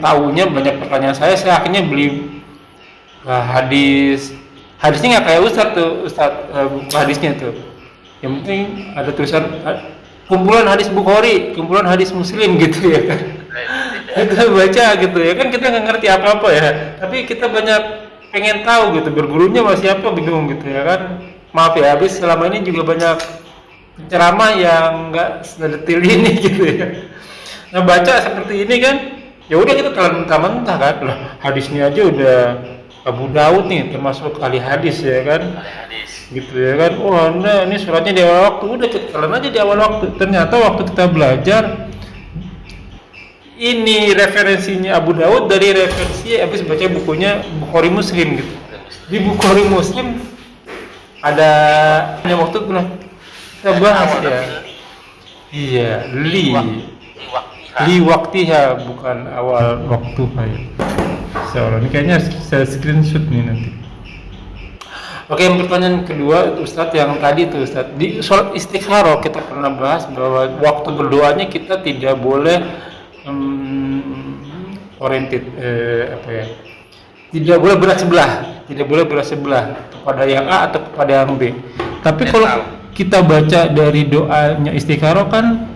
tahunya banyak pertanyaan saya akhirnya beli hadisnya nggak kayak buku hadisnya tuh. Yang penting ada tulisan kumpulan hadis Bukhari, kumpulan hadis Muslim gitu ya kan. Kita baca gitu ya kan, kita nggak ngerti apa-apa ya, tapi kita banyak pengen tahu gitu, bergurunya sama siapa bingung gitu ya kan. Maaf ya, habis selama ini juga banyak penceramah yang nggak sedetil ini gitu ya. Nah baca seperti ini kan, ya udah kita telan mentah-mentah kan, lah hadisnya aja udah Abu Daud nih termasuk ahli hadis ya kan, gitu ya kan. Oh nah, ini suratnya di awal waktu, udah kita telan aja di awal waktu. Ternyata waktu kita belajar ini referensinya Abu Daud dari referensi habis baca bukunya Bukhari Muslim gitu. Di Bukhari Muslim ada waktu kita bahas ya. Iya, li waktiha bukan awal waktu ya. Soalnya ini kayaknya saya screenshot nih nanti. Oke, pertanyaan kedua Ustadz yang tadi tuh Ustadz, di sholat istikharah kita pernah bahas bahwa waktu berdoanya kita tidak boleh tidak boleh berat sebelah kepada yang A atau kepada yang B. Tapi kalau kita baca dari doanya istikharah kan,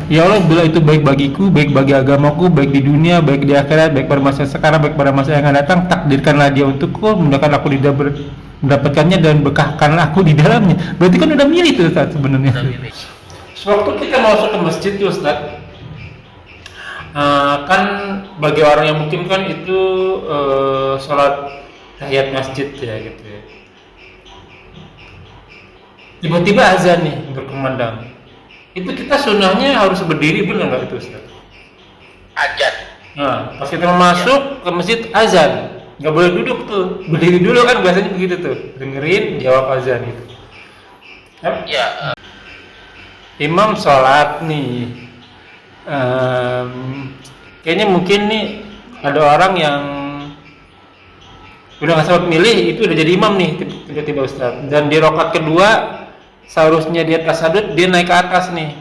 ya Allah, bila itu baik bagiku, baik bagi agamaku, baik di dunia, baik di akhirat, baik pada masa sekarang, baik pada masa yang akan datang, takdirkanlah dia untukku, mudahkan aku mendapatkannya dan bekahkanlah aku di dalamnya. Berarti kan udah milih tuh Ustaz sebenarnya. Sewaktu kita masuk ke masjid tuh Ustaz, kan bagi orang yang mungkin kan itu sholat tahiyat masjid ya gitu ya. Tiba-tiba azan nih berkumandang. Itu kita sunnahnya harus berdiri, benar nggak itu Ustaz? Azan. Nah, pas kita masuk ke masjid azan, nggak boleh duduk tuh, berdiri dulu kan biasanya begitu tuh, dengerin jawab azan gitu. Ya. Imam sholat nih, kayaknya mungkin nih ada orang yang udah nggak sempat milih, itu udah jadi imam nih tiba-tiba Ustaz, dan di rakaat kedua seharusnya dia tasyahud, dia naik ke atas nih,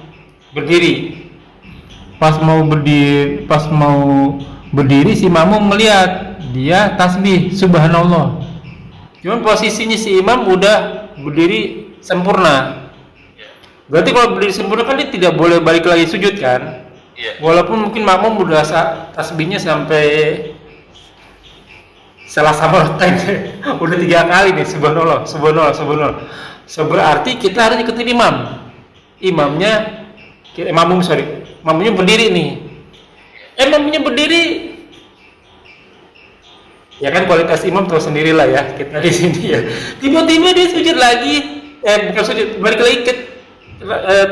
berdiri. Pas mau berdiri si makmum melihat dia tasbih subhanallah. Cuman posisinya si imam udah berdiri sempurna. Berarti kalau berdiri sempurna kan dia tidak boleh balik lagi sujud kan? Walaupun mungkin makmum udah tasbihnya sampai salah sama udah 3 kali nih, subhanallah. Berarti kita harus ikutin imamnya berdiri nih. Imamnya berdiri, ya kan kualitas imam tahu sendirilah ya kita di sini ya. Tiba-tiba dia sujud lagi, bukan sujud, balik lagi ke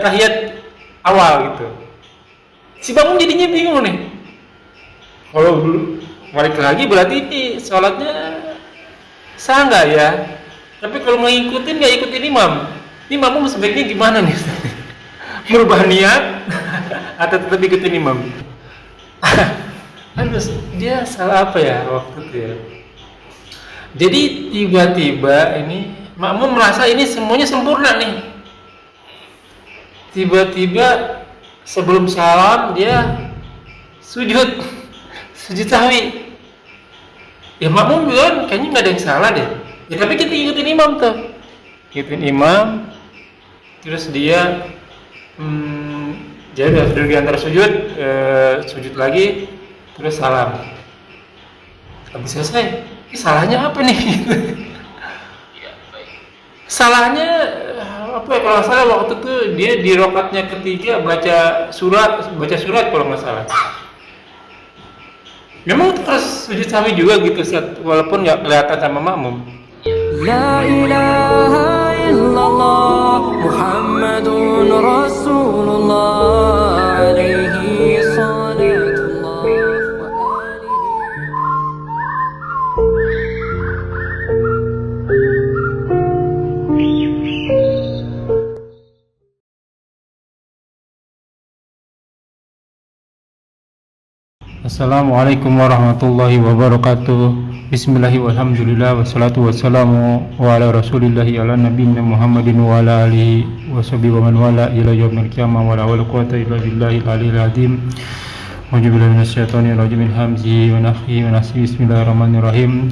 tahiyat awal gitu. Si makmum jadinya bingung nih. Kalau balik lagi berarti ini sholatnya sah nggak ya? Tapi kalau mau ngikutin nggak ikutin imam, ini makmum sebaiknya gimana nih? Merubah niat atau tetap ikutin imam? Terus dia salah apa ya waktu itu ya? Jadi tiba-tiba ini makmum merasa ini semuanya sempurna nih. Tiba-tiba sebelum salam dia sujud sahwi. Ya makmum bilang kayaknya nggak ada yang salah deh. Ya tapi kita ikutin imam tuh, ikutin imam, terus dia jadi udah duduk di antara sujud lagi, terus salam. Habis selesai, ini salahnya apa nih? Salahnya apa ya, kalau salah waktu itu dia di rakaatnya ketiga baca surat kalau nggak salah. Memang terus sujud sahwi juga gitu walaupun nggak kelihatan sama makmum. La ilaha illallah Muhammadun Rasulullah alaihi salatullah wa Assalamualaikum warahmatullahi wabarakatuh. Bismillahirrahmanirrahim. Walhamdulillah wassalatu wassalamu ala rasulillahi ala nabiyina Muhammadin wa ala alihi wa sahbihi wa man wala ila yaumil qiyamah wa la quwwata illa billahil aliyil azim. A'udzubillahi minasyaitonirrajim min hamzihi wa nafthihi wa nafsihi. Bismillahirrahmanirrahim.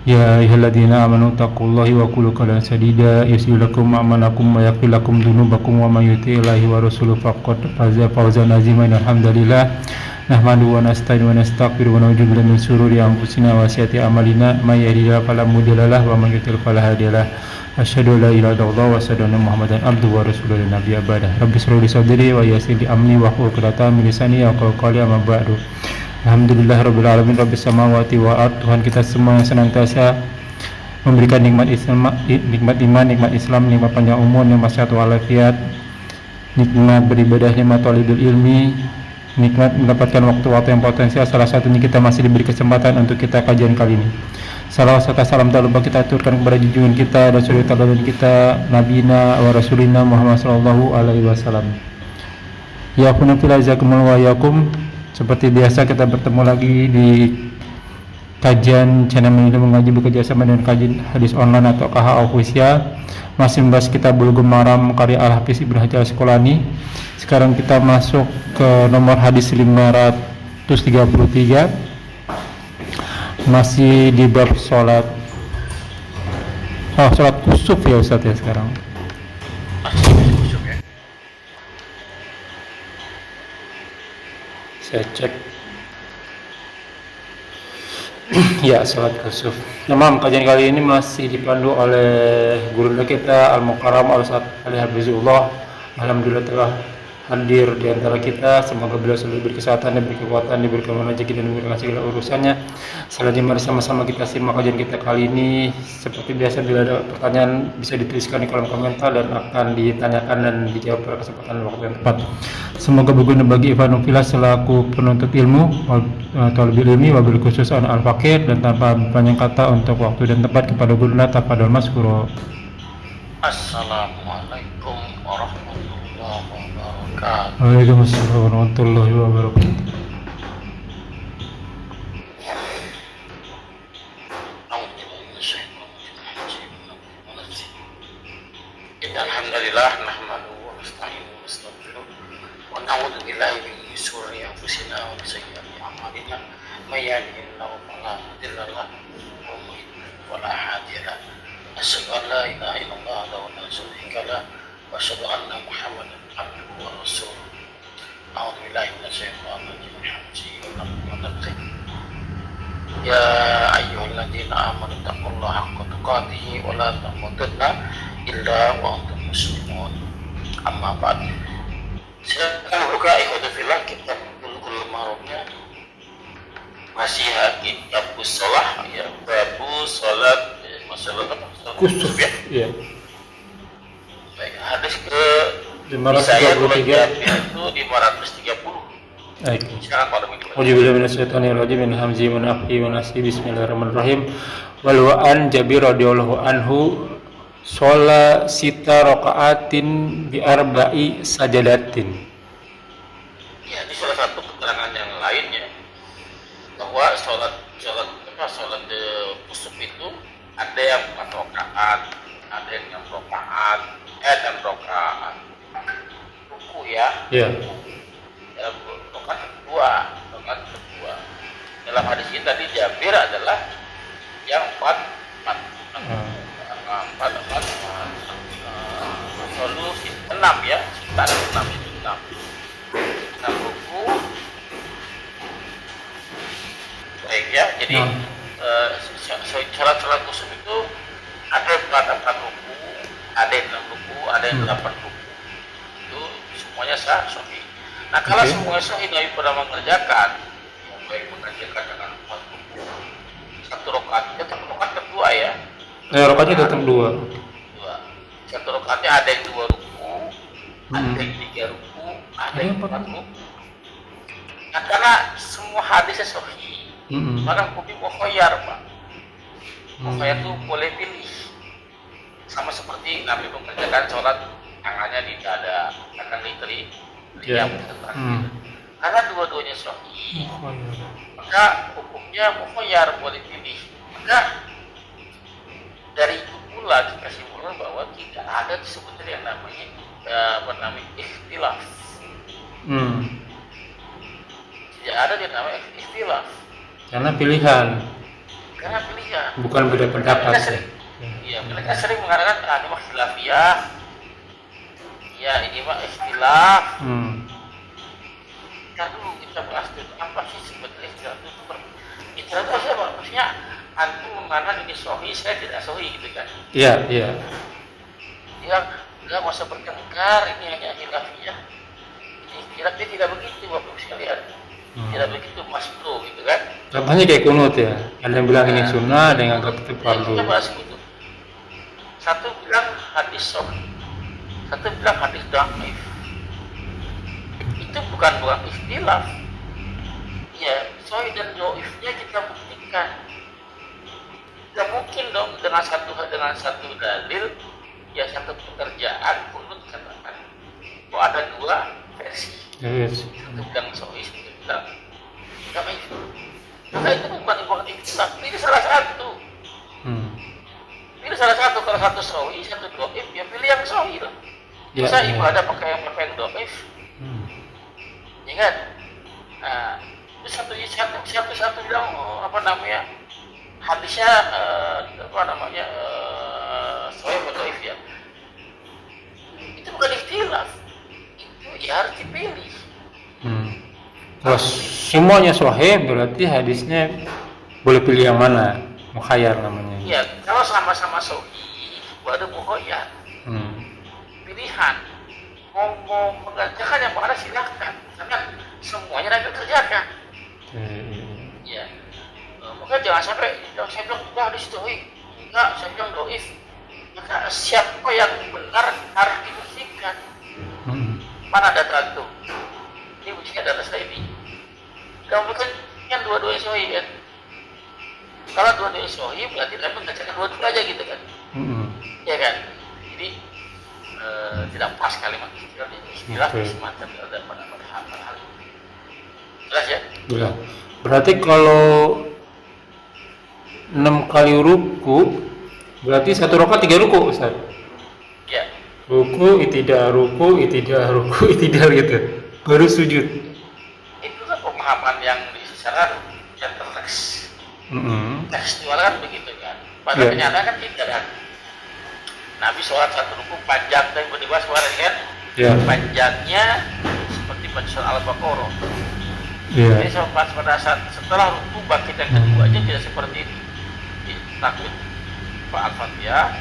Ya ayyuhalladzina amanu taqullaha wa qulu qawlan sadida yuslih lakum a'malakum wa yaghfir lakum dzunubakum wa may yuti'illaha wa rasulahu faqad faza fawzan 'aziman. Alhamdulillah nahmaduhu wa nasta'inu wa nastaghfiruhu wa na'udzu billahi min shururi anfusina wa sayyiati a'malina may yahdihillahu fala mudilla lahu wa may yudlil fala hadiya lahu. Asyhadu an la ilaha illallah wa asyhadu anna Muhammadan abduhu wa rasuluhu la nabiyya ba'dah. Rabbi shrah li sadri wa yassir li amri wahlul 'uqdatam min lisani yafqahu qawli. Amma ba'du. Alhamdulillahirabbil alamin rabbis samawati wal ardh. Tuhan kita semua yang senantiasa memberikan nikmat Islam, nikmat iman, nikmat Islam, nikmat panjang umur, nikmat sehat walafiat, nikmat beribadah, nikmat talibul ilmi, nikmat mendapatkan waktu-waktu yang potensial. Salah satunya kita masih diberi kesempatan untuk kita kajian kali ini. Salawat serta salam tak lupa kita aturkan kepada junjungan kita dan suri teladan kita Nabina wa Rasulina Muhammad sallallahu alaihi wasallam. Ya kunna fil jazakumullahu wa yakum. Seperti biasa kita bertemu lagi di kajian channel Menuju Mengaji bekerjasama dengan kajian hadis online atau KH Official. Masih membahas kitab Bulughul Maram karya Al-Hafiz Ibnu Hajar Asqalani. Sekarang kita masuk ke nomor hadis 533. Masih di bab sholat kusuf ya Ustaz ya sekarang. Saya cek. Ya, sholat kusuf. Memang kajian kali ini masih dipandu oleh guru kita Al-Mukarram Al-Ustaz Ali Habibullah. Alhamdulillah telah hadir di antara kita. Semoga beliau selalu diberi kesehatan, diberi kekuatan, diberi rezeki dan diberi segala urusannya. Selanjutnya mari sama-sama kita simak kajian kita kali ini. Seperti biasa bila ada pertanyaan bisa dituliskan di kolom komentar dan akan ditanyakan dan dijawab pada kesempatan waktu yang tepat. Semoga berguna bagi Ikhwanul Fillah selaku penuntut ilmu, talibul ilmi, wabil khusus al-faqih, dan tanpa banyak kata untuk waktu dan tempat kepada guruna tafadhol maskuro. Assalamualaikum warahmatullahi wabarakatuh. Waalaikumsalam warahmatullahi wabarakatuh. Alhamdulillah nahmaduhu wa nasta'inuhu wa nastaghfiruh wa na'udzu billahi min shururi anfusina wa min sayyiati a'malina may yahdihillahu fala mudilla lahu wa may yudlil fala hadiya lahu. Asyhadu an la ilaha illallah wa la syarika lahu wa asyhadu anna Muhammadan abduhu wa rasuluh. A'udzu billahi minasyaitonir rajim. Ya ayyuhalladzina amanu taqullaha haqqa tuqatih wa la tamutunna illa wa antum muslimun. Amma ba'd. Silakan buka Ikhwatul Fillah kitab Bulughul Maramnya. Masih kitab shalah ya, bab salat masalah Kusuf ya. Iya. Baik, hadis ke 533 itu 530. Baik. Silakan Pak Demi. A'udzubillahi minasyaitonirrajim min hamzihi wa nafthihi wa nafsihi. Bismillahirrahmanirrahim. Wal wa an Jabir radhiyallahu anhu sholat sita rakaatin bi arba'i sajadatin. Ya, ini salah satu keterangan yang lainnya bahwa sholat kusuf itu ada yang 4 rakaat, ada yang 6 rakaat, 6 rakaat. Ruku ya. Iya. Rakaat kedua. Dalam hadis ini tadi Jabir adalah yang 4 solusi 6 ya, kita ada 6 itu 6 ruku. Baik ya, jadi sholat kusuf itu ada yang mengatakan ruku, ada yang 6 ruku, ada yang 8 ruku. Itu semuanya sahih. Nah kalau semuanya sahih Nabi pernah mengerjakan, yang baik mengerjakan dengan 4 ruku, 1 rakaat, tetap rakaat kedua ya. Rakaatnya tetap 2. 1 rakaatnya ada yang 2 ruku, ada yang 3 ruku, ada yang 4 ruku. Nah karena semua hadisnya sahih, maka hukum mukhayyar Pak. Mukhayyar itu boleh pilih. Sama seperti Nabi mengerjakan sholat tangannya di dada, akan diam. Karena dua-duanya sahih, maka hukumnya mukhayyar boleh pilih. Maka dari itu pula kesimpulan bahwa tidak ada sebetulnya yang namanya ikhtilaf. tidak ada yang namanya ikhtilaf. Karena pilihan, Karena pilihan. bukan beda pendapat. Iya, mereka sering mengatakan ini mah khilafiyah. Ya, ini mah ikhtilaf. Kita dulu kita bahas dulu apa sih sebetulnya ikhtilaf itu? Ikhtilaf itu apa? Maksudnya antum mengatakan ini sahih, saya tidak sahih gitu kan? Iya, iya. Yang nggak masa bertengkar, ini hanya khilafiyah. Ikhtilaf dia tidak begitu, Bapak Ibu sekalian. Tidak begitu Mas Bro gitu kan? Contohnya kayak kunut ya. Ada yang bilang ini sunnah, ada yang anggap itu fardu. Kita bahas itu. Satu bilang hadis sahih, satu bilang hadis dhaif. Itu bukan ikhtilaf. Ya, sahih dan dhaifnya kita buktikan. Tidak mungkin dong dengan satu dalil, ya satu pekerjaan kunut katakan. Kok ada dua versi? Yes. Satu bilang sahih, satu bilang dhaif. Maka itu bukan ikhtilaf. Ini salah satu. Pilih salah satu, kalau satu sahih, satu dhaif, ya pilih yang sahih lah. Masa ibadah pakai yang dhaif? Ya kan? Nah, itu satu bilang apa namanya? Hadisnya sahih atau dhaif ya. Itu bukan ikhtilaf. Itu ya harus dipilih. Kalau semuanya sahih berarti hadisnya boleh pilih yang mana? Mukhayyar namanya. Iya, kalau sama-sama sahih, baru mukhayyar. Pilihan. Mau mengerjakan yang mana silakan, karena semuanya Nabi kerjakan. Ya, maka jangan sampai saya bilang enggak hadis sahih, enggak saya bilang dhaif. Maka siapa yang benar harus dibuktikan. Mana data itu? Ini buktinya data saya ini. Kamu kan yang dua-duanya sahih kan? Kalau dua-duanya sahih berarti Nabi mengerjakan dua-dua aja gitu kan? Ya kan? Jadi tidak pas kalimat istilah semacam ada pada hal itu. Jelas ya? Jelas. Berarti kalau 6 kali ruku berarti 1 rakaat 3 ruku, Ustaz? Ya. Ruku, itidah, gitu. Baru sujud. Itu kan pemahaman yang secara yang terteks. Tekstual kan begitu kan. Pada kenyataan kan tidak kan. Nabi sholat satu ruku panjang dan tiba-tiba suara kan. Panjangnya seperti baca surah Al-Baqarah. Jadi pada saat setelah ruku bangkit yang keduanya tidak seperti ini. Takbir Al-Fatihah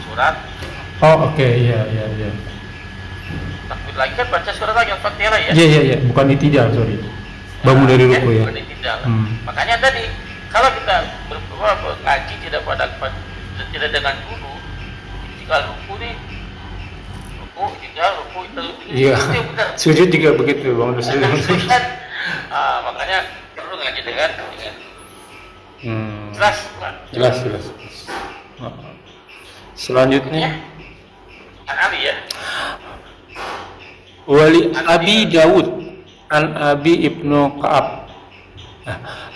surat. Oh oke, iya. Takbir lagi kan baca surat lagi Al-Fatihah ya. Iya, bukan itidah, sorry. Bangun dari ruku ya. Bukan itidah. Makanya tadi kalau kita ngaji tidak dengan guru, jika ruku nih ruku itu iya, sujud juga begitu Bang Rasul. Makanya perlu ngaji dengan jelas Pak. Jelas. Selanjutnya An Ali ya. Wali Abi Dawud an Abi Ibnu Ka'ab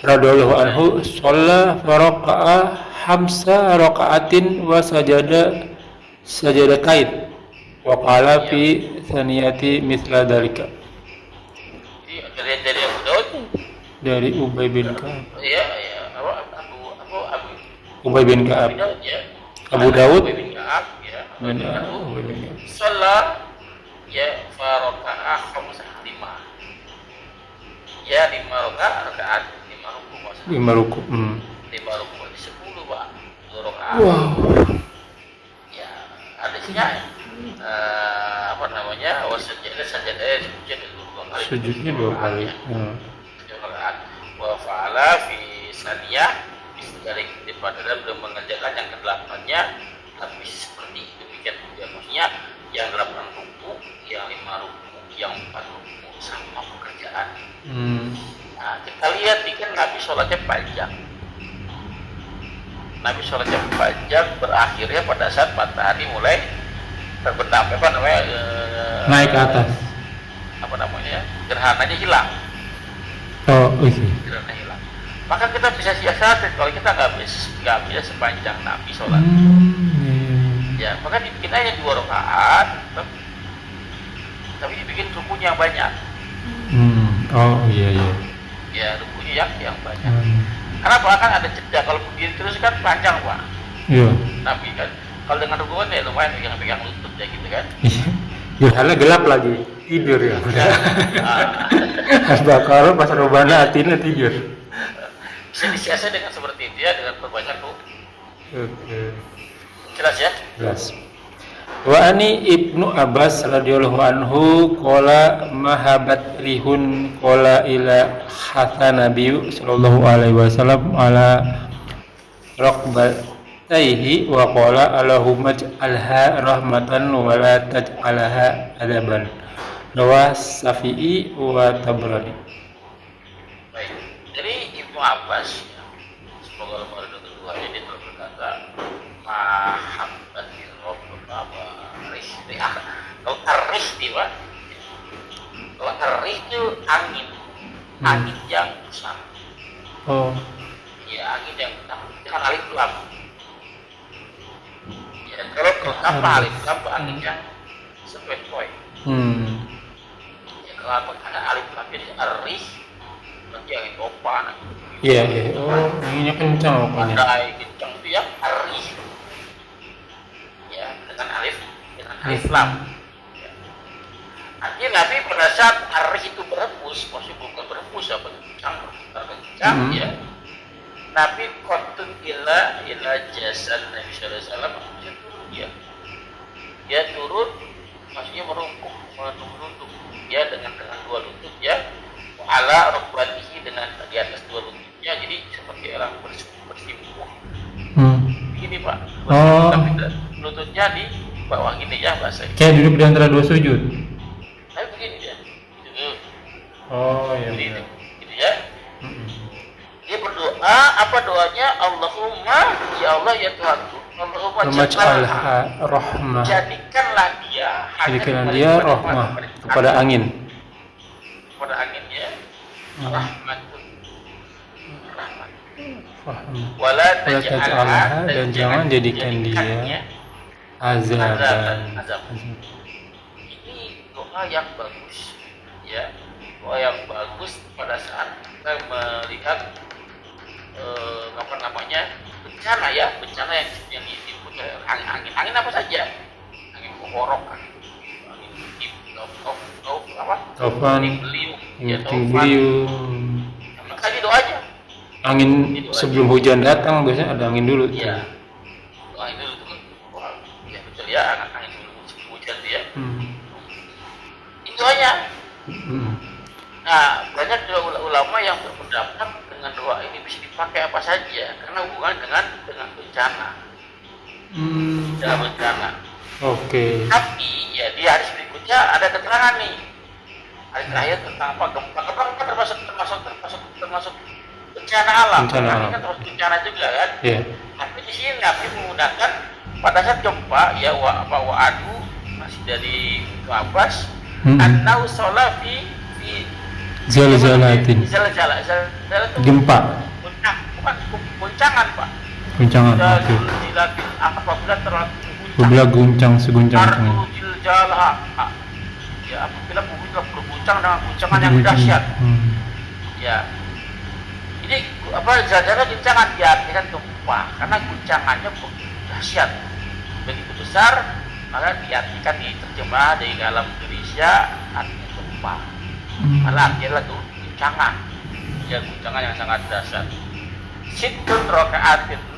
radhiyallahu anhu shalla faraqa'a hamsa raqa'atin wa sajadatain wa qala fi thaniyati mithla dalika. Dari Abu Daud, dari Ubay bin Ka'ab. Iya, Abu Ubay bin Ka'ab. Abu Daud Ubay bin Ka'ab ya. Ubay bin Ka'ab. Shalla ya faraqa'a khamsah 5. Ya 5 rakaat, 5 ruku maksudnya. 5 ruku. 5 ruku di 10 Pak. 2 rakaat. Wow. Ya, hadisnya apa namanya? Sajadah sujudnya 2 kali. Wa fa'ala fi saniyah dari pada dalam mengerjakan yang ke-8-nya tapi seperti itu demikian juga maksudnya yang 8 ruku, yang 5 ruku, yang 4 ruku sama pekerjaan. Nah, kita lihat kan Nabi sholatnya panjang. Nabi sholatnya panjang berakhirnya pada saat matahari mulai terbenam naik ke atas. Gerhananya hilang. Gerhana hilang. Maka kita bisa siasatin kalau kita nggak bisa sepanjang Nabi sholat. Ya, maka dibikin aja 2 rakaat, tapi dibikin rukunya banyak. Oh iya iya. Ya rukunya yang banyak. Hmm. Karena Pak kan ada jeda, kalau berdiri terus kan panjang Pak. Iya. Tapi kan kalau dengan ruku kan ya lumayan pegang-pegang lutut ya gitu kan. Iya. Gila gelap lagi tidur ya. Ah, Pas bakar pas robana atina tidur. bisa disiasat dengan seperti itu ya, dengan perbanyak ruku. Oke. Jelas ya? Jelas. Wa ani Ibnu Abbas radhiyallahu anhu qala mahabat rihun qala ila hasan Nabi sallallahu alaihi wasallam ala raqbataihi wa qala Allahumma ij'alha rahmatan wa la taj'alha adaban. Rawas Syafi'i wa Tabrani. Baik. Jadi Ibnu Abbas, ya, semoga Allah meridhoi keduanya, dia telah berkata, mahabbatir rob apa rih. Kalau arih Pak, kalau arih itu angin yang besar. Oh. Ya angin yang besar. Dengan alif lam. Ya kalau apa alif lam angin yang sepoi-poi. Ya kalau apa ada alif lam jadi arih, nanti angin topan. Iya iya. Oh, anginnya kencang pokoknya. Badai kencang itu ya arih. Ya dengan alif lam. Ya. Artinya Nabi pada saat arih itu berhembus, maksudnya bukan berhembus apa kencang ya. Nabi qatun ila jasad Nabi sallallahu alaihi wasallam, maksudnya turun dia. Dia turun maksudnya merungkuk ya dengan dua lutut ya. Ala rukbatihi dengan di atas dua lututnya, jadi seperti orang bersimpuh. Begini Pak. Oh. Tapi lututnya di bawah gini ya bahasa. Kayak duduk di antara dua sujud. Tapi begini ya. Oh iya. Begini, gitu ya. Dia berdoa, apa doanya? Allahumma, ya Allah ya Tuhanku, Allahumma Ja'alha rahmah. jadikanlah dia rahmah kepada angin. Kepada angin ya. Rahmatun. Wala taj'alha, dan jangan jadikan dia azaban. Ini doa yang bagus ya. Doa yang bagus pada saat kita melihat bencana ya, bencana yang diikuti angin apa saja, angin kokorok, angin Taufan, beliau. Tadi doanya. Angin sebelum hujan datang biasanya ada angin dulu. Iya. Angin dulu tuh. Ya betul ya, angin sebelum hujan dia. Itu hanya. Nah, banyak ulama yang berpendapat dengan doa ini bisa dipakai apa saja karena hubungan dengan bencana. Dalam bencana. Oke. Tapi ya di hadis berikutnya ada keterangan nih. Hadis terakhir tentang apa? Gempa kan termasuk bencana alam. Bencana alam. Kan termasuk bencana juga kan? Iya. Tapi di sini Nabi menggunakan pada saat gempa ya wa'adu masih dari Ibnu Abbas annau sholat fi zalzalatin. Gempa. Guncangan Pak. Guncangan. Oke. Apabila terlalu Apabila guncang seguncang. Ya apabila bumi telah berguncang dengan guncangan yang dahsyat. Ya. Jadi zalzala guncangan diartikan gempa karena guncangannya dahsyat begitu besar, maka diartikan diterjemah dari dalam Indonesia artinya gempa. Malah artinya itu guncangan. Ya guncangan yang sangat dahsyat. Sittun raka'atin 6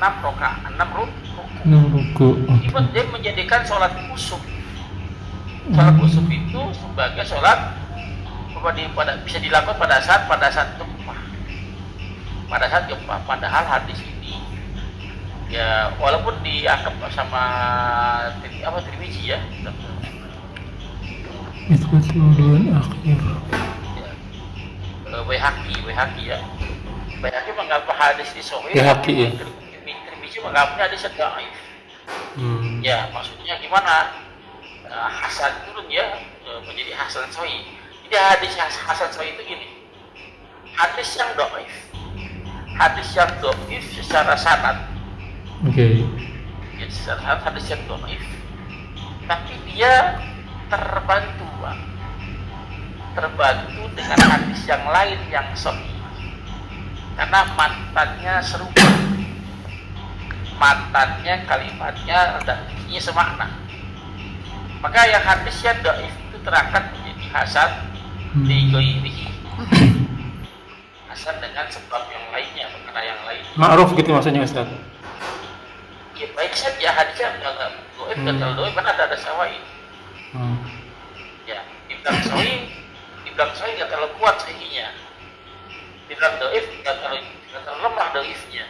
ruku. Dia menjadikan sholat kusuf. Sholat kusuf itu sebagai sholat bisa dilakukan pada saat gempa. Pada saat gempa. Padahal hadis ini ya walaupun dianggap sama Tirmizi ya. Itu tujuan akhir. Baihaqi ya. Baihaqi menganggap hadis ini sahih. Baihaqi ya. Tirmizi menganggapnya hadis dhaif. Ya maksudnya gimana? Hasan turun ya menjadi hasan sahih. Jadi hadis hasan sahih itu gini. Hadis yang dhaif. Hadis yang dhaif secara sanad. Oke. Ya secara sanad hadis yang dhaif. Tapi dia terbantu terbantu dengan hadis yang lain yang sahih karena matanya serupa, matanya, kalimatnya dan isinya semakna. Maka yang hadisnya dhaif itu terangkat menjadi hasan di ghairihi, hasan dengan sebab yang lainnya, perkara yang lain. Ma'ruf gitu maksudnya Ustaz. Ya baik saja hadisnya enggak dhaif, enggak dhaif karena ada sawai. Ya, dibilang sahih enggak terlalu kuat sahihnya. Dibilang dhaif enggak terlalu lemah dhaifnya.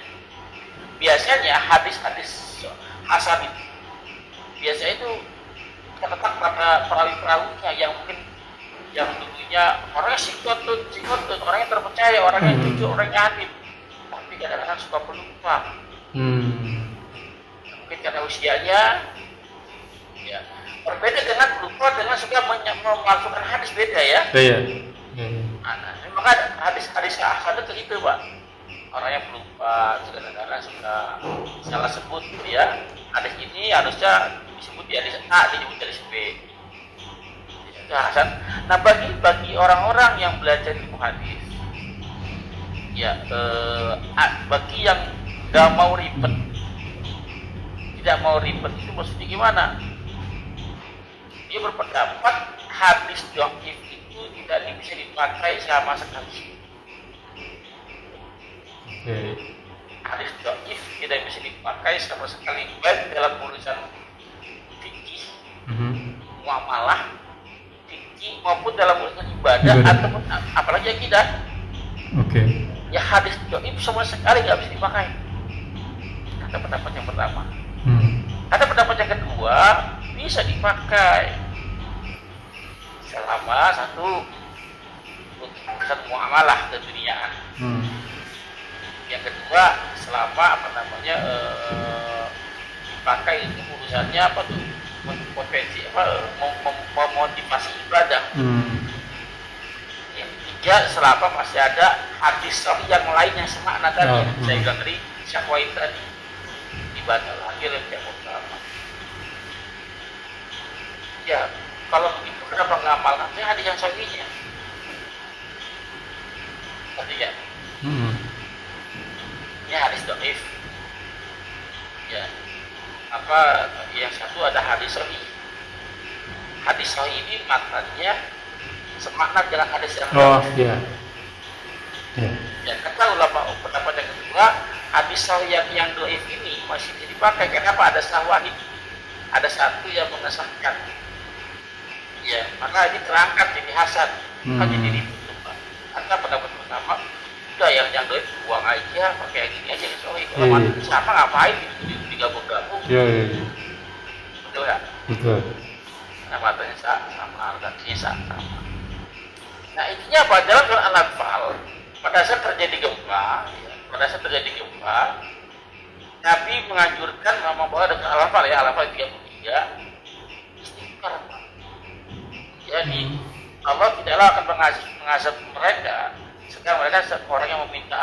Biasanya hadis-hadis hasan itu biasanya itu terletak pada perawi-perawinya yang mungkin yang dulunya orangnya sikot tuh, orangnya terpercaya, orangnya jujur, orangnya adil, tapi kadang-kadang suka pelupa. Mungkin karena usianya, ya berbeda dengan pelupa dengan suka memalsukan hadis, beda ya. Iya. Nah, maka hadis hasan itu Pak, orangnya pelupa, kadang-kadang suka salah sebut gitu ya. Hadis ini harusnya disebut di hadis A, disebut di hadis B. Itu hasan. Nah, bagi orang-orang yang belajar ilmu hadis, ya bagi yang tidak mau ribet itu maksudnya gimana? Dia berpendapat hadis dhaif itu tidak bisa dipakai sama sekali. Hadis dhaif tidak bisa dipakai sama sekali baik dalam urusan fikih, muamalah, fikih maupun dalam urusan ibadah ataupun apalagi akidah. Ya hadis dhaif sama sekali nggak bisa dipakai. Kata pendapat yang pertama. Kata pendapat yang kedua bisa dipakai selama satu urusan muamalah keduniaan. Yang kedua selama dipakai itu urusannya apa tuh, potensi memotivasi ibadah. Yang ketiga selama masih ada hadis yang lain yang semakna tadi, saya bilang tadi syahwai tadi dibaca lagi oleh pihak utama. Ya kalau begitu kenapa ngamalkan hadis yang sahihnya? Tadi ya. Ini hadis dhaif. Ya. Apa yang satu ada hadis sahih. Hadis sahih ini matanya semakna dengan hadis yang iya. Ya, kata ulama pendapat yang kedua, hadis sahih yang dhaif ini masih bisa dipakai. Kenapa? Ada syawahid. Ada satu yang mengesahkan. Ya, maka ini terangkat jadi hasan. Kan jadi ribut. Karena pendapat pertama udah yang dhaif buang aja, pakai yang ini aja yang sahih. Kalau sama ngapain digabung-gabung? Iya. Betul ya? Betul. Nah, matanya sama, artinya sama. Nah, intinya apa? Dalam surat Al-Anfal, pada saat terjadi gempa, Nabi menganjurkan membawa dengan Al-Anfal ya, Al-Anfal 33, istighfar. Jadi Allah tidaklah akan mengazab mereka sekarang mereka orang yang meminta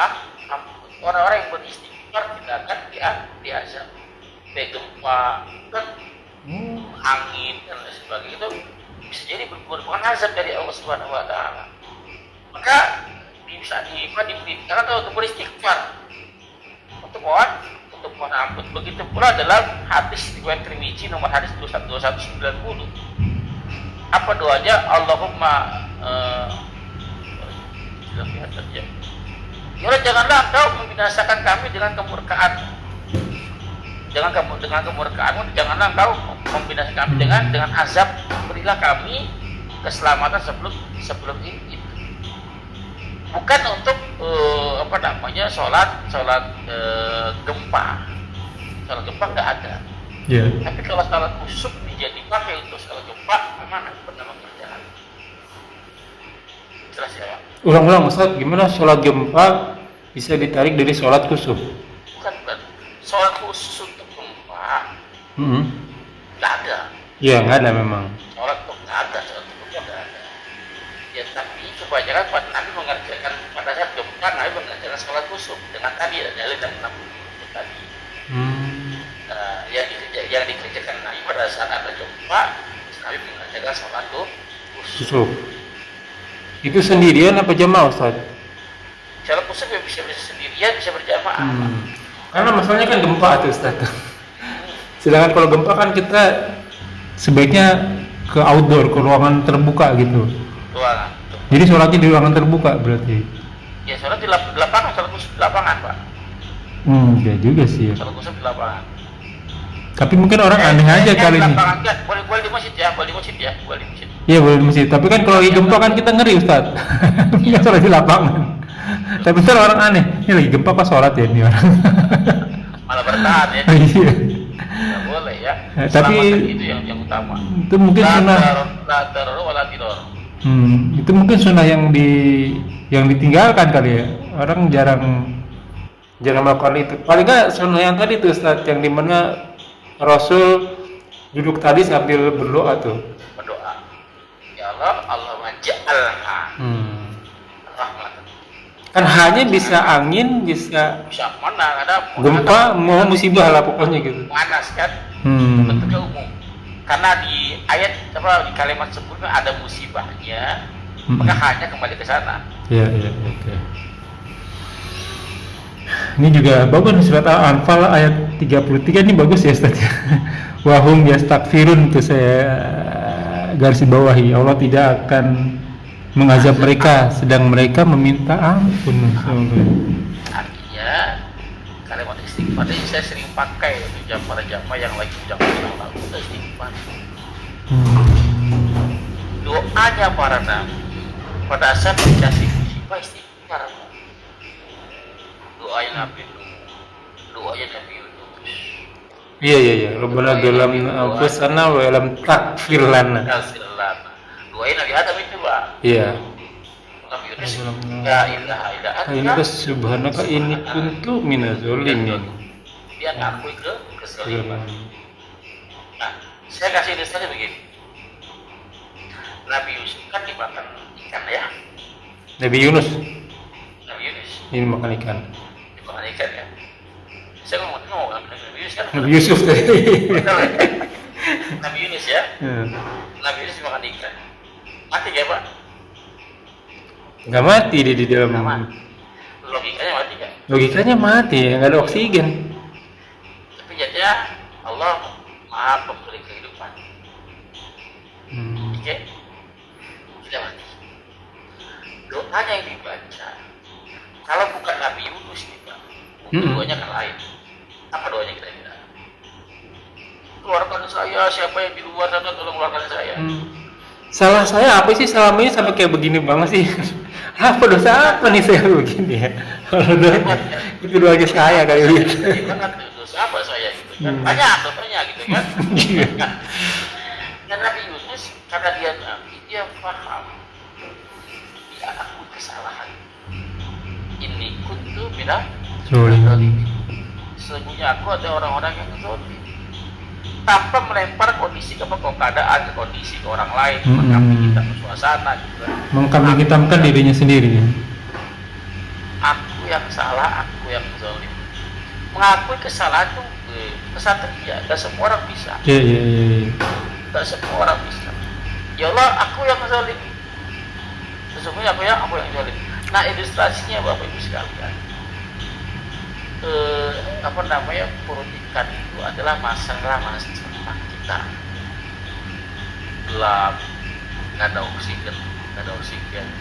ampun. Orang-orang yang beristighfar tidak akan diazab. Gempa, angin dan lain sebagainya itu bisa jadi merupakan azab dari Allah Subhanahu Wa Taala. Maka bisa diperintahkan untuk beristighfar, untuk mohon ampun. Begitu pula dalam hadis riwayat Tirmizi nomor hadis 2190. Apa doanya? Allahumma ya Allah, janganlah engkau membinasakan kami dengan kemurkaan. Dengan kemurkaanmu, janganlah engkau membinasakan kami dengan azab. Berilah kami keselamatan sebelum ini. Bukan untuk sholat gempa. Sholat gempa nggak ada. Yeah. Tapi kalau sholat kusuk dijadi pakai untuk sholat gempa, memang bernama kerjaan. Jelas ya Pak? Ulang-ulang Ustaz, gimana sholat gempa bisa ditarik dari sholat kusuk? Bukan. Sholat khusus untuk gempa nggak ada. Iya, nggak ada memang. Sholat untuk gempa nggak ada. Ya tapi kebanyakan Nabi mengerjakan pada saat gempa, Nabi mengerjakan sholat khusus dengan tadi dalil dan tadi. Yang dikerjakan Nabi pada saat ada gempa, Nabi mengerjakan sholat khusus. Itu sendirian apa jamaah Ustaz? Sholat kusuf ya bisa sendirian, bisa berjamaah. Karena masalahnya kan gempa tuh Ustaz. Sedangkan kalau gempa kan kita sebaiknya ke outdoor, ke ruangan terbuka gitu. Ruangan. Jadi sholatnya di ruangan terbuka berarti. Ya sholat di lapangan, sholat kusuf di lapangan Pak. Ya juga sih ya. Sholat kusuf di lapangan. Tapi mungkin orang aneh aja kali ini. Lapangan kan, boleh di masjid ya, boleh di masjid ya, boleh di masjid. Iya boleh di masjid. Tapi kan kalau lagi gempa kan kita ngeri Ustaz. Kita sholat di lapangan. Tapi ntar orang aneh. Ini lagi gempa pas sholat ya ini orang. Malah bertahan ya. Iya. Nggak boleh ya. Tapi itu yang utama. Itu mungkin sunnah. La teror wala tidor. Itu mungkin sunnah yang ditinggalkan kali ya. Orang jarang melakukan itu. Paling nggak sunnah yang tadi tuh Ustaz, yang dimana Rasul duduk tadi sambil berdoa tuh. Berdoa. Ya Allah, Allahumma ja'alha rahmatan. Kan hanya bisa angin, bisa mana ada gempa, mau musibah lah pokoknya gitu. Panas kan? Bentuknya umum. Karena di ayat di kalimat sebelumnya ada musibahnya, maka hanya kembali ke sana. Iya, oke. Ini juga bagus surat Al-Anfal ayat 33 ini bagus ya Ustaz. Wahum yastakfirun, itu saya garis bawahi. Allah tidak akan mengazab mereka sedang mereka meminta ampun. Artinya kalimat istighfar ini saya sering pakai untuk para jamaah yang lagi ucap istighfar. Doanya para nabi pada saat dikasih musibah istighfar. Doanya Nabi Nuh, doanya Nabi Yunus. Iya. Rabbana dalam anfusana wa lam taghfir lana. Doanya Nabi Adam itu Pak. Iya. Nabi Yunus, la ilaha illa anta subhanaka inni kuntu minaz zalimin. Dia ngakui kesaliman. Nah, saya kasih ilustrasi begini. Nabi Yusuf kan dimakan ikan ya. Nabi Yunus ini makan ikan. Dimakan ikan ya. Saya ngomong Nabi Yunus kan. Nabi Yusuf tadi. Nabi Yunus ya. Nabi Yunus dimakan ikan. Mati gak Pak? Nggak mati dia di dalam. Logikanya mati kan? Logikanya mati, nggak ada oksigen. Tapi jadinya Allah Maha Pemberi kehidupan. Oke? Tidak mati. Doanya yang dibaca, kalau bukan Nabi Yunus kita, doanya kan lain. Apa doanya kira-kira? Keluarkan saya, siapa yang di luar sana tolong keluarkan saya. Salah saya apa sih selama ini sampai kayak begini banget sih? Apa dosa apa nih saya begini ya? Kalau itu doanya saya kayak gitu. Dosa apa saya gitu kan? Banyak dosanya gitu kan? Dan Nabi Yunus karena dia Nabi, dia paham. Dia akui kesalahan. Ini kuntu bila sesungguhnya aku ada orang-orang yang zalim. Tanpa melempar kondisi keadaan ke kondisi ke orang lain, mengkambing hitam ke suasana gitu kan. Mengkambing hitamkan dirinya sendiri. Aku yang salah, aku yang zalim. Mengakui kesalahan itu kesatria, dan semua orang bisa. Iya. Dan semua orang bisa. Ya Allah, aku yang zalim. Sesungguhnya aku yang zalim. Nah, ilustrasinya Bapak Ibu sekalian. Perut ikan itu adalah masalah kita. Gelap, nggak ada oksigen,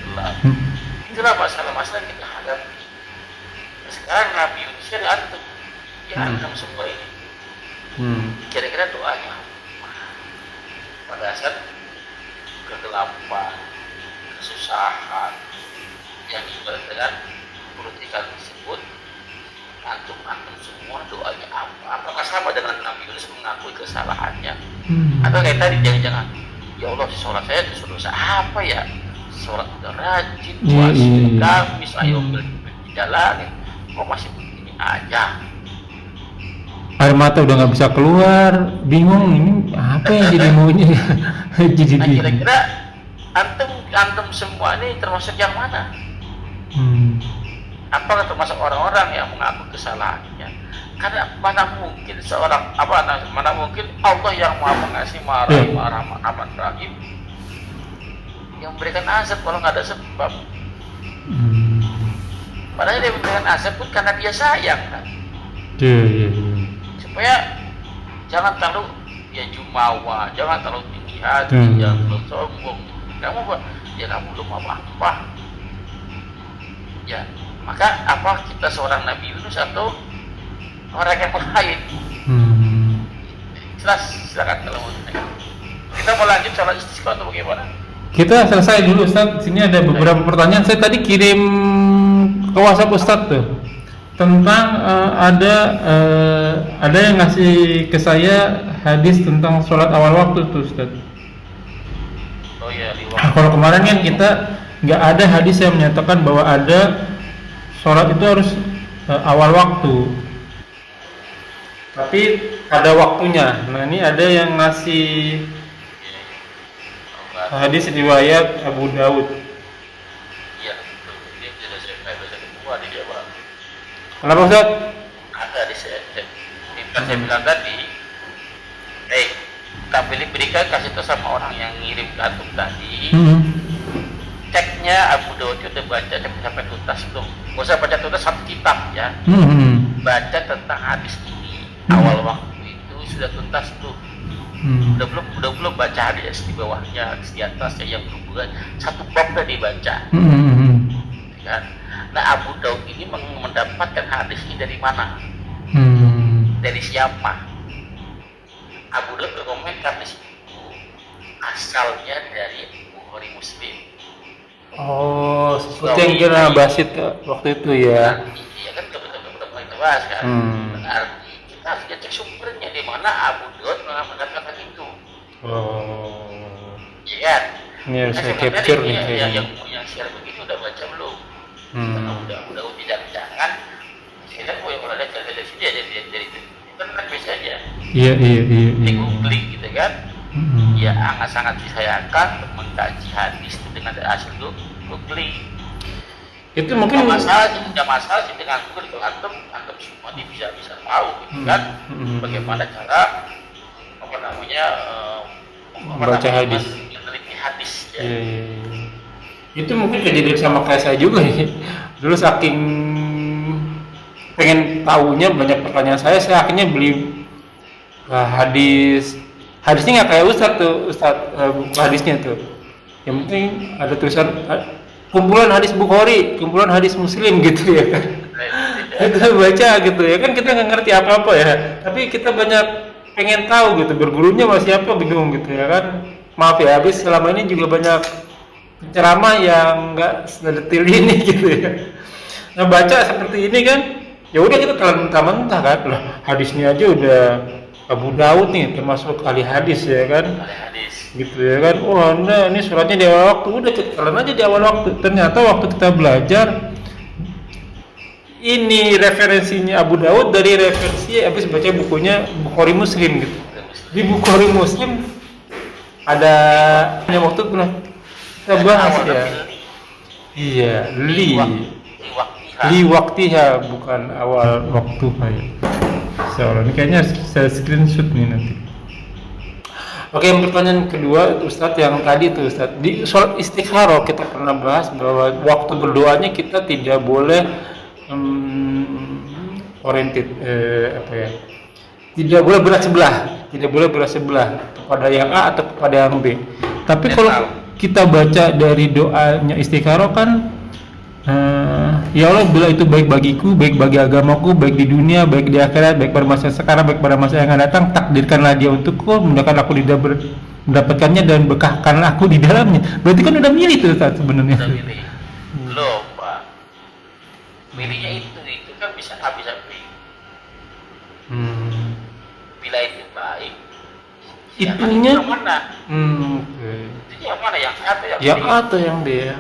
gelap. Itulah masalah-masalah yang kita hadapi. Sekarang Nabi Yunus dihantam semua ini. Kira-kira doanya pada saat kegelapan, kesusahan yang ibarat dengan perut ikan tersebut, antum semua doanya apa? Apakah sama dengan Nabi Yunus mengakui kesalahannya? Atau kayak tadi jangan-jangan, ya Allah sholat saya dosa apa ya? Sholat udah rajin, puasa Kamis, ayo berjalan, kok masih begini aja? Air mata udah nggak bisa keluar, bingung ini apa yang jadi maunya. Jadi nah, kira-kira antum semua ini termasuk yang mana? Apakah termasuk orang-orang yang mengaku kesalahannya? Karena mana mungkin Allah yang Maha Pengasih, Maha Rahim, Maha Rahman, Rahim yang memberikan azab kalau nggak ada sebab. Hmm. Padahal dia memberikan azab pun karena dia sayang kan. Iya. Supaya jangan terlalu ya jumawa, jangan terlalu tinggi hati, Hmm. jangan terlalu sombong. Kamu ya kamu belum apa-apa. Ya, maka apa kita seorang Nabi Yunus atau orang yang lain? Jelas, silakan kalau mau ditanyakan. Kita mau lanjut soal istisqa atau bagaimana? Kita selesai dulu Ustaz. Sini ada beberapa pertanyaan. Saya tadi kirim ke WhatsApp Ustaz tuh tentang ada yang ngasih ke saya hadis tentang sholat awal waktu tuh Ustaz. Oh ya, di Nah, kalau kemarin kan kita nggak ada hadis yang menyatakan bahwa ada sholat itu harus awal waktu, tapi ada waktunya. Nah ini ada yang ngasih hadis riwayat Abu Daud. Iya, ini sudah saya baca kedua di dia Pak. Kenapa Ustaz? Ada di saya bilang tadi. Tak berikan kasih tahu sama orang yang ngirim ke antum tadi. Ceknya Abu Daud itu udah baca sampai tuntas belum? Gak usah baca tuntas satu kitab ya. Baca tentang hadis ini awal waktu itu sudah tuntas tuh. Udah belum baca hadis di bawahnya, di atasnya yang berhubungan satu bab udah dibaca. Kan? Nah Abu Daud ini mendapatkan hadis ini dari mana? Dari siapa? Abu Daud berkomentar di situ asalnya dari Bukhari Muslim. Oh, seperti yang kita bahas itu waktu itu ya. Iya kan udah kita bahas kan. Berarti kita harus cek sumbernya di mana Abu Daud mengatakan itu. Oh. Iya kan? Ini harus saya capture nih kayaknya. Yang share begitu udah baca belum? Udah jangan. Saya mau yang ada dari sini ada dari itu. Kan biasa aja. Iya. Di googling gitu kan. Ya sangat disayangkan untuk mengkaji hadis itu dengan hasil googling. Itu mungkin tidak masalah sih dengan Google itu antum semua bisa tahu gitu kan. Bagaimana cara membaca hadis. Meneliti hadis ya. Iya. Itu mungkin kejadian sama kayak saya juga ya. Dulu saking pengen tahunya banyak pertanyaan saya akhirnya beli hadisnya nggak kayak Ustaz hadisnya tuh yang penting ada tulisan kumpulan hadis Bukhari, kumpulan hadis Muslim gitu ya kan. Kita baca gitu ya kan, kita nggak ngerti apa-apa ya, tapi kita banyak pengen tahu gitu, bergurunya masih apa bingung gitu ya kan. Maaf ya, habis selama ini juga banyak ceramah yang nggak sedetil ini gitu ya. Nah baca seperti ini kan ya udah kita telan mentah-mentah kan, lah hadisnya aja udah Abu Daud nih termasuk ahli hadis ya kan, gitu ya kan. Oh nah ini suratnya di awal waktu, udah telan aja di awal waktu. Ternyata waktu kita belajar ini referensinya Abu Daud dari referensi habis baca bukunya Bukhari Muslim gitu. Di Bukhari Muslim ada waktu pernah kita bahas ya. Iya, li waktiha bukan awal waktu kayak. Soalnya ini kayaknya saya screenshot nih nanti. Oke, pertanyaan kedua Ustadz yang tadi tuh Ustadz di sholat istikharah kita pernah bahas bahwa waktu berdoanya kita tidak boleh oriented tidak boleh berat sebelah kepada yang A atau kepada yang B. Tapi kalau kita baca dari doanya istikharah kan ya Allah, bila itu baik bagiku, baik bagi agamaku, baik di dunia, baik di akhirat, baik pada masa sekarang, baik pada masa yang akan datang, takdirkanlah dia untukku, mudahkan aku mendapatkannya dan bekahkanlah aku di dalamnya. Berarti kan udah milih tuh Ustaz sebenarnya. Udah milih. Belum Pak. Milihnya itu kan bisa habis. Bila itu baik. Itunya yang mana? Itu yang mana? Yang A atau yang B? Yang A atau yang B ya?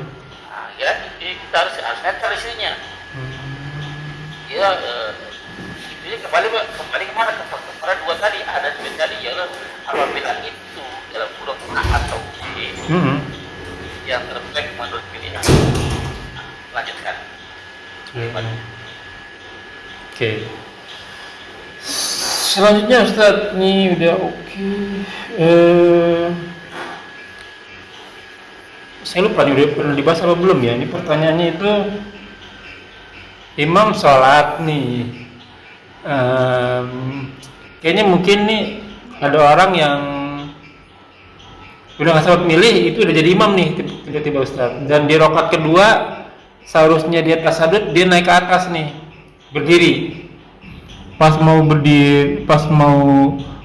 Ya, kita harus netral isinya. Ya, itu kembali kemana kepada dua tadi ada dua tadi ya. Apabila itu dalam huruf A atau B yang terbaik menurut pilihan. Lanjutkan. Oke. Selanjutnya Ustaz, nih udah oke. saya lupa nih udah pernah dibahas apa belum ya. Ini pertanyaannya itu imam sholat nih. Kayaknya mungkin nih ada orang yang udah nggak sempat milih itu udah jadi imam nih tiba-tiba Ustaz. Dan di rakaat kedua seharusnya dia tasyahud, dia naik ke atas nih berdiri. Pas mau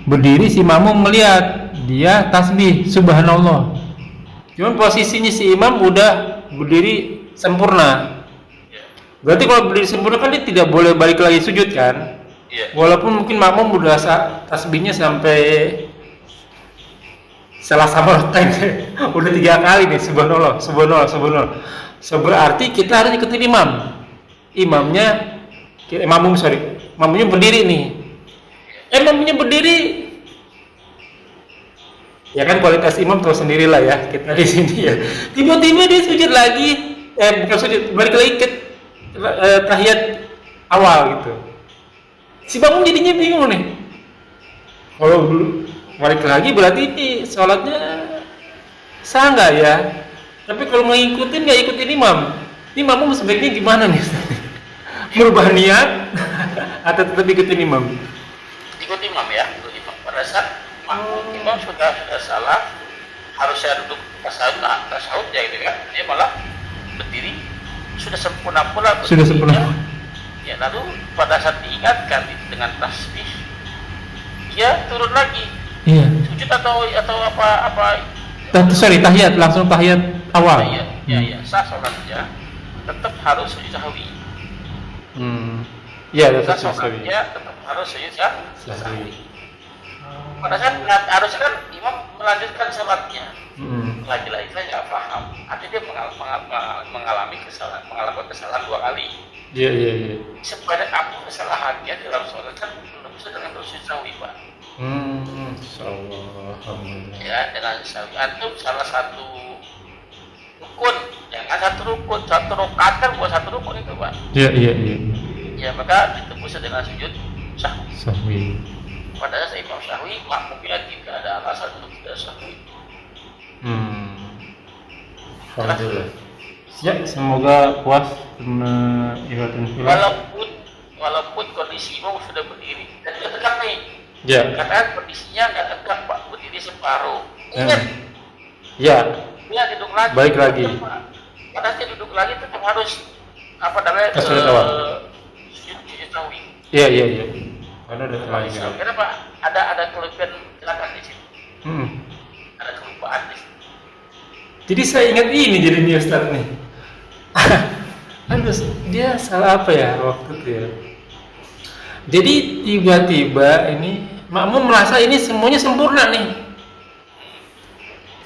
berdiri si makmum melihat dia tasbih subhanallah. Cuman posisinya si imam udah berdiri sempurna. Berarti kalau berdiri sempurna kan dia tidak boleh balik lagi sujud kan? Walaupun mungkin makmum udah tasbihnya sampai salah sama udah 3 kali nih subhanallah. Berarti kita harus ikutin mamumnya berdiri nih. Mamumnya berdiri, ya kan kualitas imam tahu sendirilah ya kita di sini ya. Tiba-tiba dia sujud lagi, bukan sujud, balik lagi ke tahiyat awal gitu. Si makmum jadinya bingung nih. Kalau balik lagi berarti ini sholatnya sah nggak ya? Tapi kalau nggak ikutin imam, ini makmum sebaiknya gimana nih? Merubah niat atau tetap ikutin imam? Ikut imam ya, ikut imam. Pada saat imam sudah salah, harusnya duduk tasawuf ya gitu kan, dia malah berdiri sudah sempurna pula. Sudah sempurna. Ya lalu pada saat diingatkan dengan tasbih, dia turun lagi. Iya. Sujud atau apa? Tahiyat, langsung tahiyat awal. Iya, sah sholatnya, tetap harus sujud sahwi. Iya, tetap sholatnya tetap harus sujud sahwi. Pada saat harusnya kan imam melanjutkan sholatnya. Lagi-lagi saya nggak paham. Artinya dia mengalami kesalahan 2 kali. Iya. Supaya apa kesalahannya dalam sholat kan belum bisa dengan sujud sahwi, Pak. Alhamdulillah. Ya, dengan sahwi antum salah satu rukun, jangan satu rakaat kan buat satu rukun itu, Pak. Iya. Ya, maka ditembus dengan sujud sahwi. Padahal saya imam sahwi, makmumnya tidak ada alasan untuk tidak sahwi. Alhamdulillah. Ya, semoga puas mengingatkan Walaupun kondisi imam sudah berdiri dan tidak tegak nih. Ya. Karena kondisinya nggak tegak, Pak, berdiri separuh. Ingat. Ya. Dia duduk lagi. Baik lagi. Padahal dia duduk lagi tetap harus sujud sahwi. Iya. Karena ada lagi. Kenapa? Ada kelebihan silakan di sini. Ada kelupaan di sini. Jadi saya ingat ini jadinya Ustaz nih. Aduh, dia salah apa ya waktu itu ya? Jadi tiba-tiba ini makmum merasa ini semuanya sempurna nih.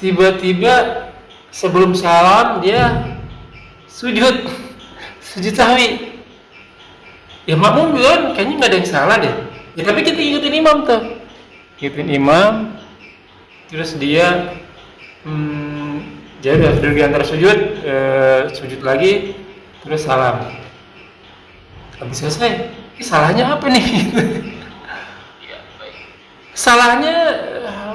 Tiba-tiba sebelum salam dia sujud sahwi. Ya makmum bilang kayaknya nggak ada yang salah deh. Ya tapi kita ikutin imam tuh. Ikutin imam. Terus dia jadi udah duduk di antara sujud lagi, terus salam. Habis selesai, salahnya apa nih? Iya, baik. Salahnya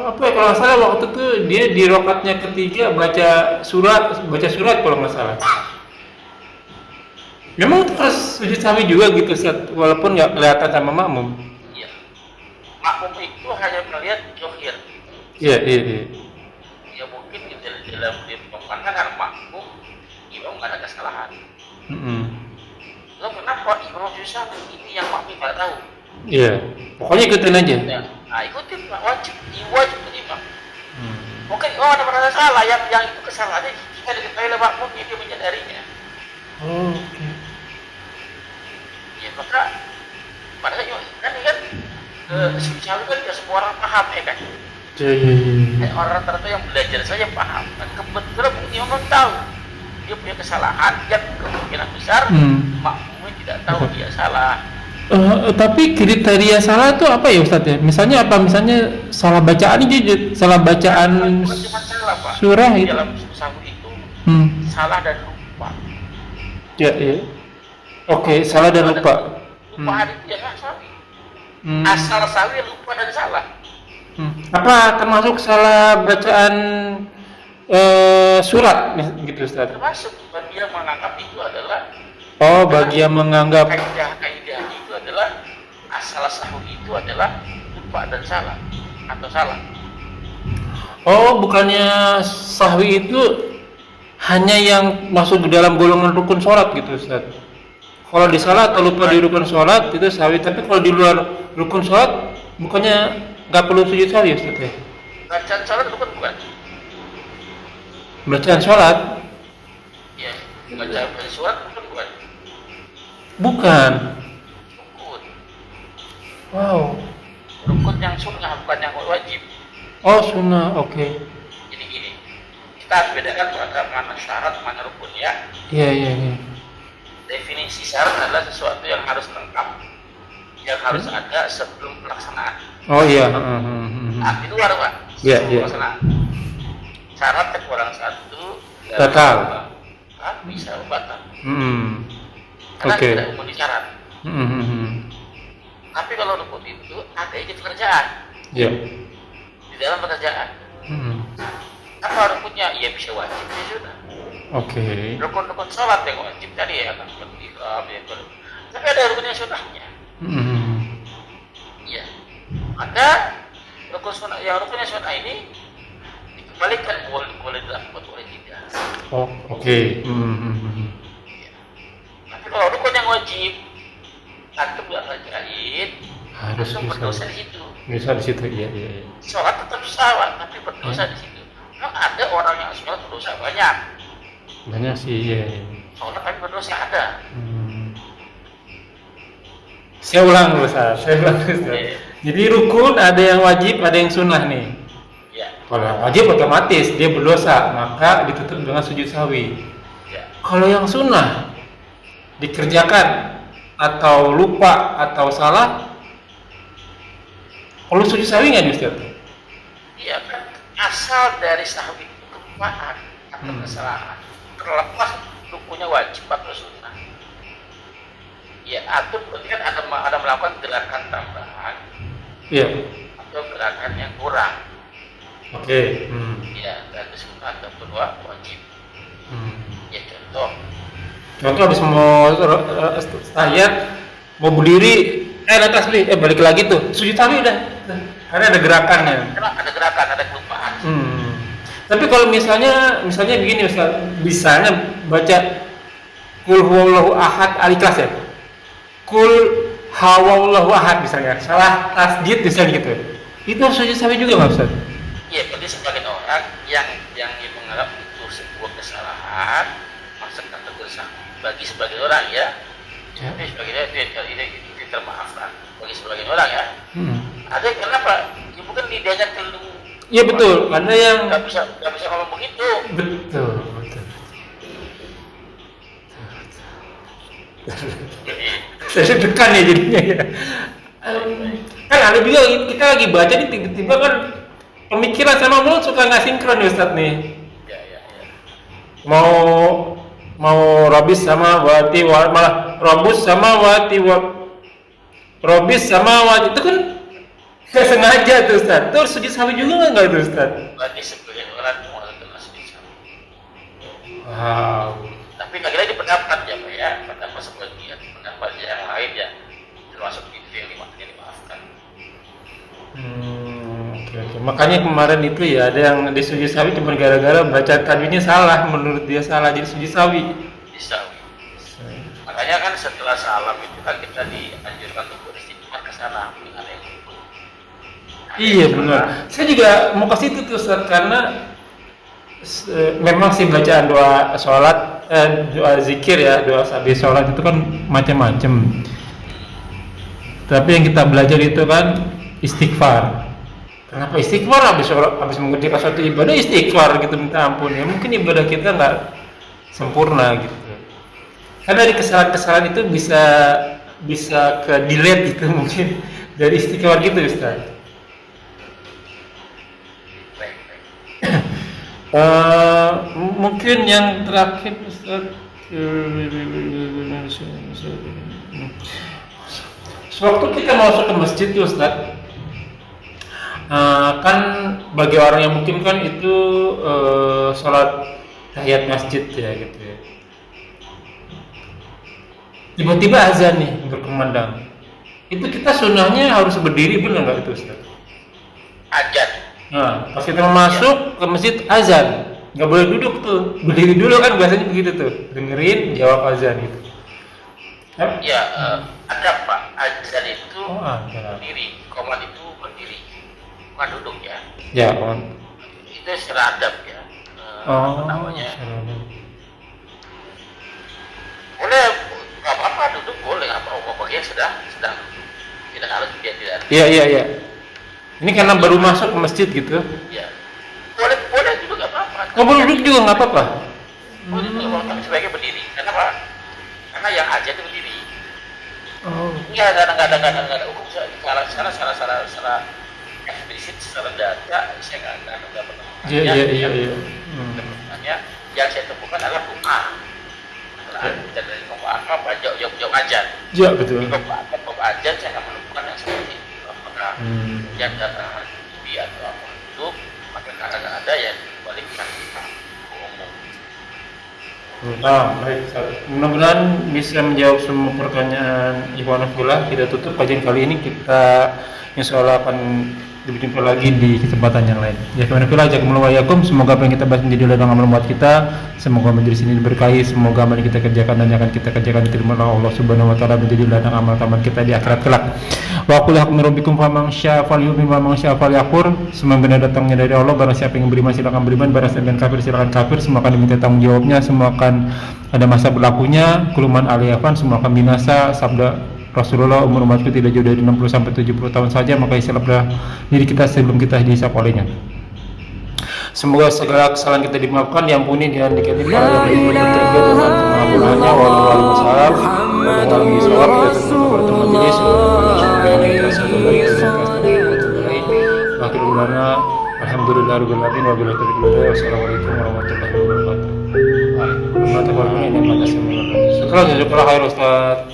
apa ya, kalau nggak salah waktu itu dia di rakaatnya ketiga baca surat kalau nggak salah. Memang terus sujud sahwi juga gitu, walaupun nggak kelihatan sama makmum. Iya. Makmum itu hanya melihat zohir. Iya. Ya mungkin dalam dia memandangkan makmum imam nggak ada kesalahan. Lo kenapa imam susah ini yang makmum nggak tahu? Iya. Pokoknya ikutin aja. Ya. Nah ikutin Pak, wajib imam. Mungkin ada merasa salah yang itu kesalahannya jika diketahui oleh makmum dia menyadarinya. Oke. Ya maka padahal kan sejauh kan tidak semua orang paham ya kan. Orang tertentu yang belajar saja paham. Dan kebetulan imam tahu dia punya kesalahan yang kemungkinan besar makmumnya tidak tahu dia salah. Tapi kriteria salah itu apa ya Ustadz ya? Misalnya apa? Misalnya salah bacaan itu, salah bacaan salah, Pak. Surah itu. Dalam sahwi itu salah dan lupa. Ya. Oke, salah dan lupa. Lupa itu ya sahwi. Asal sahwi lupa dan salah. Apa termasuk salah bacaan surat gitu Ustaz. Termasuk bagi yang menganggap itu adalah Bagi yang menganggap kaidah itu adalah asal sahwi itu adalah lupa dan salah atau salah. bukannya sahwi itu hanya yang masuk ke dalam golongan rukun sholat gitu Ustaz. Kalau di salat atau lupa di rukun sholat itu sahwi, tapi kalau di luar rukun sholat bukannya nggak perlu sujud sahwi Ustaz ya? Bacaan sholat rukun bukan? Bacaan sholat? Ya, bacaan sholat rukun bukan? Bukan. Rukun. Wow. Rukun yang sunnah bukan yang wajib. Sunnah, oke. Jadi gini, kita harus bedakan antara mana syarat, mana rukun ya. Iya. Definisi syarat adalah sesuatu yang harus lengkap, yang harus ada sebelum pelaksanaan. Iya. Di luar Pak, Iya. pelaksanaan. Syarat kurang satu, Batal. Bisa batal. Karena Oke. tidak memenuhi syarat. Tapi kalau rukun itu ada ikut pekerjaan. Iya. Di dalam pekerjaan. Apa rukunnya? Ya bisa wajib, ya sudah. Oke. Rukun-rukun sholat yang wajib tadi ya kan seperti tapi ada rukun yang sunnahnya. Iya. Ada rukun sunnah, yang rukunnya sunnah ini dikembalikan boleh dilakukan oleh tidak. Oke. Ya. Tapi kalau rukun yang wajib, antum nggak kerjain, Harus antum berdosa di situ. Bisa di situ, iya. Sholat tetap salah, tapi berdosa di situ. Memang ada orang yang sholat berdosa banyak. Banyak sih, iya. Sholat tapi berdosa ada. Saya ulang dulu, Ustaz. Jadi rukun ada yang wajib, ada yang sunnah nih. Ya. Kalau wajib otomatis dia berdosa, maka ditutup dengan sujud sahwi. Ya. Kalau yang sunnah dikerjakan atau lupa atau salah, perlu sujud sahwi nggak nih Ustaz? Iya kan, asal dari sahwi itu kelupaan atau kesalahan, terlepas rukunnya wajib atau sunnah. Ya, atau berarti kan ada melakukan gerakan tambahan, Iya. atau gerakan yang kurang. Oke. Ya, dari sunnah ataupun wajib. Ya Contoh habis mau tahiyat, mau berdiri, naik tasbih, balik lagi tuh, sujud sahwi udah. Karena ada gerakannya. Karena ada gerakan, ada kelupaan. Tapi kalau misalnya begini Ustaz, misalnya baca Qul huwallahu ahad al-ikhlas ya. Qul huwallahu ahad misalnya, salah tasdid misalnya gitu. Itu harus sujud sahwi juga nggak Ustaz? Iya, berarti sebagian orang yang menganggap itu sebuah kesalahan, masuk kategori sahwi. Bagi sebagian orang ya. Tapi sebagian itu termaafkan. Bagi sebagian orang ya. Ada yang kenapa? Ya mungkin lidahnya kelu. Iya betul. Ada yang nggak bisa ngomong begitu. Betul. Saya tekan ya jadinya ya. Kan ada juga kita lagi baca nih tiba-tiba kan pemikiran sama mulut suka nggak sinkron nih Ustaz nih. Ya. Mau Robis sama wati malah Robus sama wati Robis sama wati itu kan nggak sengaja tuh Ustaz. Terus sujud sahwi juga nggak itu Ustaz? Bagi sebagian orang mengalami sujud sahwi. Wow. Tapi lagi-lagi pendapat ya Pak ya, pendapat sebagian, pendapat yang lain ya termasuk itu yang dimaafkan. Oke. Makanya kemarin itu ya ada yang di sujud sahwi cuma gara-gara baca tajwidnya salah, menurut dia salah jadi sujud sahwi. Makanya kan setelah salam itu kan kita dianjurkan untuk beristighfar ke sana. Iya benar. Saya juga mau kasih itu tuh Ustaz, karena memang sih bacaan doa sholat, doa zikir ya, doa habis sholat itu kan macam-macam. Tapi yang kita belajar itu kan istighfar. Kenapa istighfar? Habis mengerjakan suatu ibadah istighfar gitu, minta ampun ya. Mungkin ibadah kita nggak sempurna gitu. Karena dari kesalahan-kesalahan itu bisa ke delete gitu mungkin dari istighfar gitu Ustaz. Mungkin yang terakhir Ustaz, sewaktu kita masuk ke masjid Ustaz, Kan bagi orang yang mungkin kan itu sholat tahiyat masjid ya gitu ya. Tiba-tiba azan nih berkumandang. Itu kita sunnahnya harus berdiri, benar nggak itu Ustaz? Azan. Nah, pas kita mau masuk ke masjid azan, nggak boleh duduk tuh, berdiri dulu kan biasanya begitu tuh, dengerin jawab azan gitu. Ya, ada Pak, azan itu Ada. berdiri, qomat itu berdiri, bukan duduk ya. Ya, Itu secara adab ya. Namanya. Boleh, nggak apa-apa duduk boleh, nggak apa-apa. Bagian sedang tidak harus dia tidak. Iya. Ini karena baru masuk ke masjid gitu. Ya, boleh duduk nggak apa-apa. Oh, boleh duduk juga nggak apa-apa. Boleh duduk, tapi sebaiknya berdiri. Kenapa? Karena yang aja itu berdiri. Oh. Iya, nggak ada hukum secara eksplisit, secara data saya nggak pernah. Iya. Hanya yang saya temukan adalah doa. Dari apa jawab ajan. Iya betul. Jawab ajan saya nggak menemukan yang seperti itu. Apakah yang datang hari atau apa itu, maka kadang ada yang balikkan umum. Baik. Mudah-mudahan bisa menjawab semua pertanyaan Ikhwan Fillah. Kita tutup kajian kali ini. Kita insyaallah akan berjumpa lagi di kesempatan yang lain. Ya, Ikhwan Fillah, jazakumullahu khairan. Semoga apa yang kita bahas menjadi ladang amal buat kita. Semoga majelis ini diberkahi. Semoga amal yang kita kerjakan dan yang akan kita kerjakan diterima oleh Allah Subhanahu wa taala menjadi ladang amal taman kita di akhirat kelak. Wa qul hakum rabbikum faman syaa falyu'min wa man syaa falyakfur. Semua benar datangnya dari Allah. Barang siapa yang beriman silakan beriman, barang siapa yang kafir silakan kafir. Semua akan diminta tanggung jawabnya, semua akan ada masa berlakunya. Kuluman aliyafan, semua akan binasa. Sabda Rasulullah, umur umatku tidak jauh dari 60 sampai 70 tahun saja, maka isilah diri kita sebelum kita dihisab olehnya. Semoga segala kesalahan kita dimaafkan, diampuni dan diganti pahala dari berbagai Tuhan pengampunannya. Waalaikumsalam warahmatullahi wabarakatuh. Kita tutup pertemuan majelis. Alhamdulillahirabbil alamin wa billahi taufiq. Wassalamualaikum warahmatullahi wabarakatuh. Syukran Ustaz.